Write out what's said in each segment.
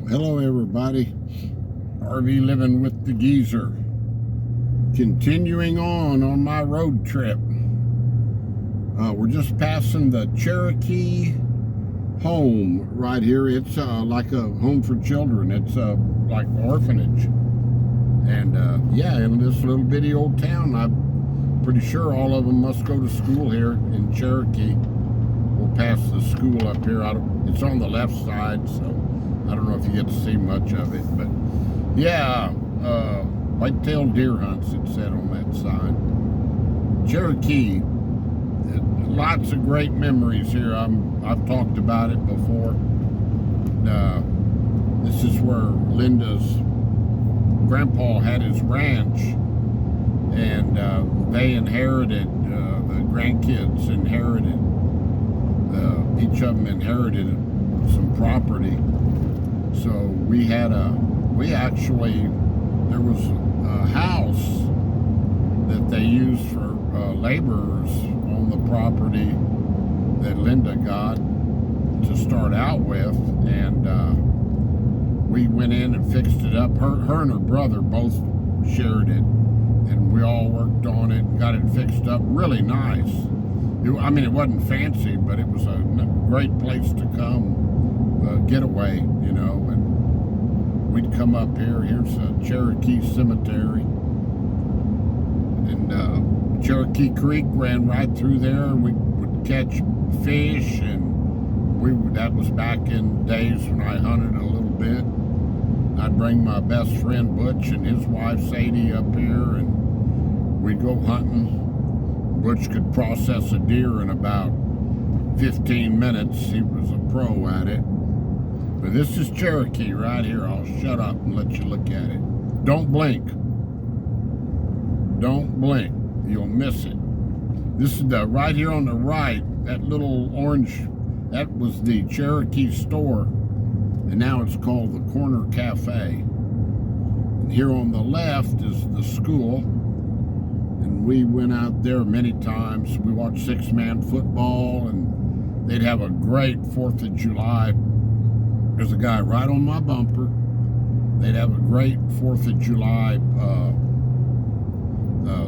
Hello everybody, RV Living with the Geezer. Continuing on my road trip. We're just passing the Cherokee home right here. It's like a home for children. It's like orphanage. And yeah, in this little bitty old town, I'm pretty sure all of them must go to school here in Cherokee. We'll pass the school up here. It's on the left side, so I don't know if you get to see much of it, but yeah, white-tailed deer hunts, it said on that sign. Cherokee, lots of great memories here. I've talked about it before. This is where Linda's grandpa had his ranch, and they inherited, the grandkids inherited, each of them inherited some property. So there was a house that they used for laborers on the property that Linda got to start out with, and we went in and fixed it up. Her and her brother both shared it, and we all worked on it and got it fixed up really nice. I mean, it wasn't fancy, but it was a great place to come getaway, you know. And we'd come up here. Here's a Cherokee cemetery, and Cherokee Creek ran right through there. We would catch fish, and that was back in days when I hunted a little bit. I'd bring my best friend Butch and his wife Sadie up here, and we'd go hunting. Butch could process a deer in about 15 minutes. He was a pro at it. But this is Cherokee right here. I'll shut up and let you look at it. Don't blink. Don't blink. You'll miss it. This is right here on the right, that little orange, that was the Cherokee store. And now it's called the Corner Cafe. And here on the left is the school. And we went out there many times. We watched six-man football, and they'd have a great 4th of July. There's a guy right on my bumper. They'd have a great 4th of July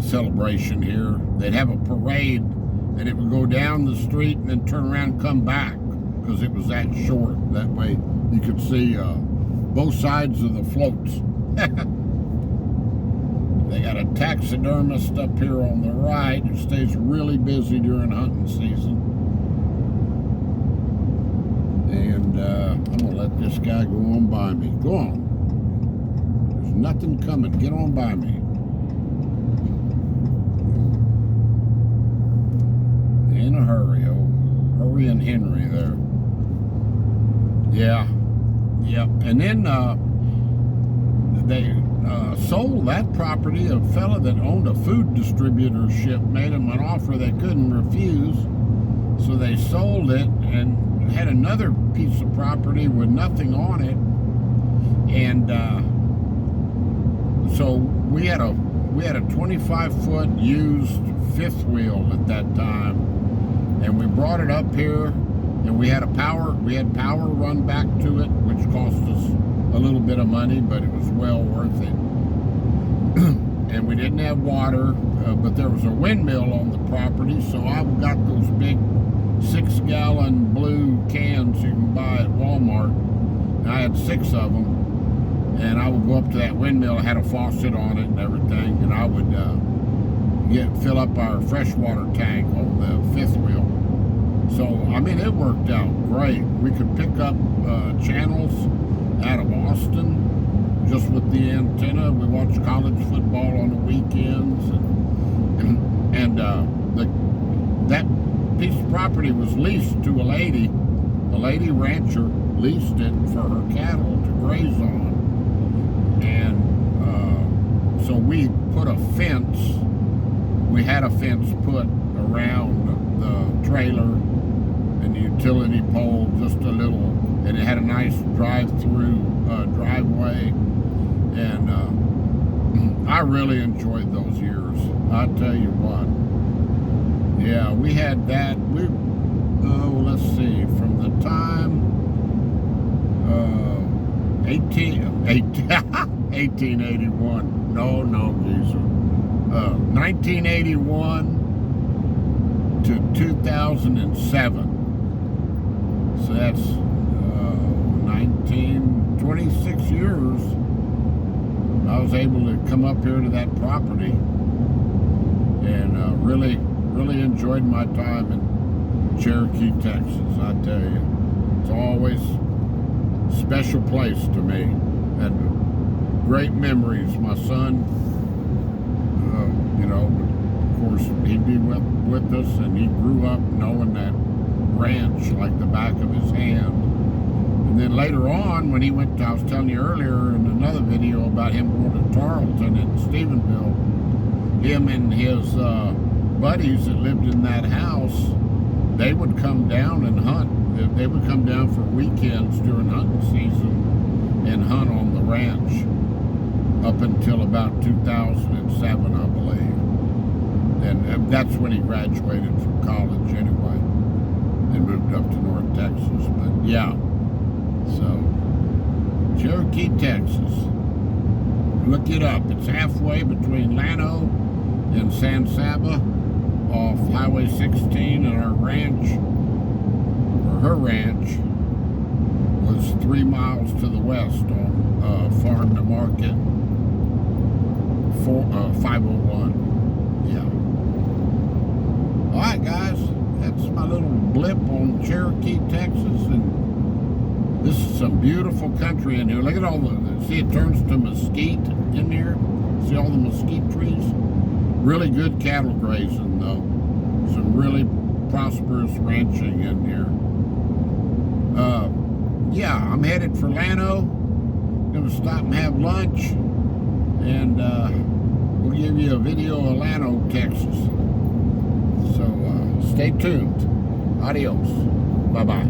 celebration here. They'd have a parade, and it would go down the street and then turn around and come back, because it was that short. That way you could see both sides of the floats. They got a taxidermist up here on the right who stays really busy during hunting season. And I'm going to let this guy go on by me. Go on. There's nothing coming. Get on by me. In a hurry. Oh, hurry and Henry there. Yeah. Yep. And then they sold that property. A fella that owned a food distributorship made him an offer they couldn't refuse. So they sold it and had another piece of property with nothing on it. And so we had a 25-foot used fifth wheel at that time, and we brought it up here, and we had power run back to it, which cost us a little bit of money, but it was well worth it. And we didn't have water, but there was a windmill on the property, so I got those big 6-gallon blue cans you can buy at Walmart. And I had 6 of them, and I would go up to that windmill. I had a faucet on it and everything, and I would fill up our freshwater tank on the fifth wheel. So I mean, it worked out great. We could pick up channels out of Austin just with the antenna. We watched college football on the weekends, and that piece of property was leased to a lady. A lady rancher leased it for her cattle to graze on, and so we put a fence. We had a fence put around the trailer and the utility pole, just a little, and it had a nice drive-through driveway, and I really enjoyed those years. I tell you what. Yeah, we had that. Let's see, from the time 1881. No, Geezer. 1981 to 2007. So that's 26 years. I was able to come up here to that property and really enjoyed my time in Cherokee, Texas. I tell you, it's always a special place to me. And great memories. My son, of course, he'd be with us, and he grew up knowing that ranch like the back of his hand. And then later on, when he went to, I was telling you earlier in another video about him going to Tarleton in Stephenville, him and his buddies that lived in that house, they would come down and hunt. They would come down for weekends during hunting season and hunt on the ranch up until about 2007, I believe. And that's when he graduated from college anyway and moved up to North Texas. But yeah, so Cherokee, Texas. Look it up. It's halfway between Llano and San Saba off Highway 16, and our ranch, or her ranch, was 3 miles to the west on Farm to Market 501. Yeah. All right, guys, that's my little blip on Cherokee, Texas, and this is some beautiful country in here. Look at all see, it turns to mesquite in here. See all the mesquite trees? Really good cattle grazing, though. Some really prosperous ranching in here. Yeah, I'm headed for Llano. Gonna stop and have lunch, and we'll give you a video of Llano, Texas. So stay tuned. Adios. Bye-bye.